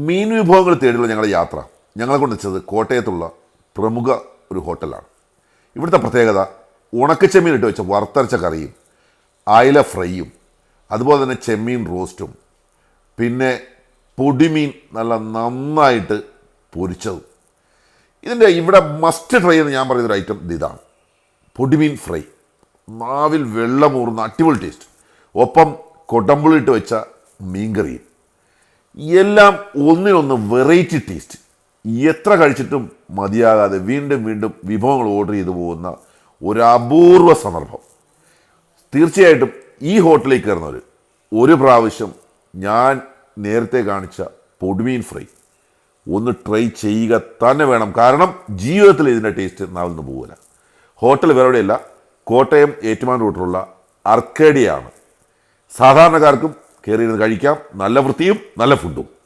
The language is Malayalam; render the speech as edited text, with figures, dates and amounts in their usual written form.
മീൻ വിഭവങ്ങൾ തേടിയുള്ള ഞങ്ങളുടെ യാത്ര ഞങ്ങളെ കൊണ്ടെത്തിച്ചത് കോട്ടയത്തുള്ള പ്രമുഖ ഒരു ഹോട്ടലാണ്. ഇവിടുത്തെ പ്രത്യേകത ഉണക്കച്ചെമ്മീൻ ഇട്ട് വെച്ച വറുത്തരച്ച കറിയും അയല ഫ്രൈയും അതുപോലെ തന്നെ ചെമ്മീൻ റോസ്റ്റും പിന്നെ പൊടിമീൻ നല്ല നന്നായിട്ട് പൊരിച്ചതും. ഇതിൻ്റെ ഇവിടെ മസ്റ്റ് ട്രൈ എന്ന് ഞാൻ പറയുന്നൊരു ഐറ്റം ഇതാണ് പൊടിമീൻ ഫ്രൈ. നാവിൽ വെള്ളമൂറുന്ന അടിപൊളി ടേസ്റ്റ്, ഒപ്പം കൊടമ്പുളിയിട്ട് വെച്ച മീൻകറിയും. എല്ലാം ഒന്നിനൊന്ന് വെറൈറ്റി ടേസ്റ്റ്. എത്ര കഴിച്ചിട്ടും മതിയാകാതെ വീണ്ടും വീണ്ടും വിഭവങ്ങൾ ഓർഡർ ചെയ്തു പോകുന്ന ഒരു അപൂർവ സന്ദർഭം. തീർച്ചയായിട്ടും ഈ ഹോട്ടലിലേക്ക് കയറുന്നവർ ഒരു പ്രാവശ്യം ഞാൻ നേരത്തെ കാണിച്ച പൊടിമീൻ ഫ്രൈ ഒന്ന് ട്രൈ ചെയ്യുക തന്നെ വേണം. കാരണം ജീവിതത്തിൽ ഇതിൻ്റെ ടേസ്റ്റ് നാവിൽ നിന്ന് പോകില്ല. ഹോട്ടൽ വേറെ എവിടെയല്ല, കോട്ടയം ഏറ്റുമാനൂർ റൂട്ടിലുള്ള അർക്കേഡിയാണ്. സാധാരണക്കാർക്കും കയറിയിരുന്ന് കഴിക്കാം. നല്ല വൃത്തിയും നല്ല ഫുഡും.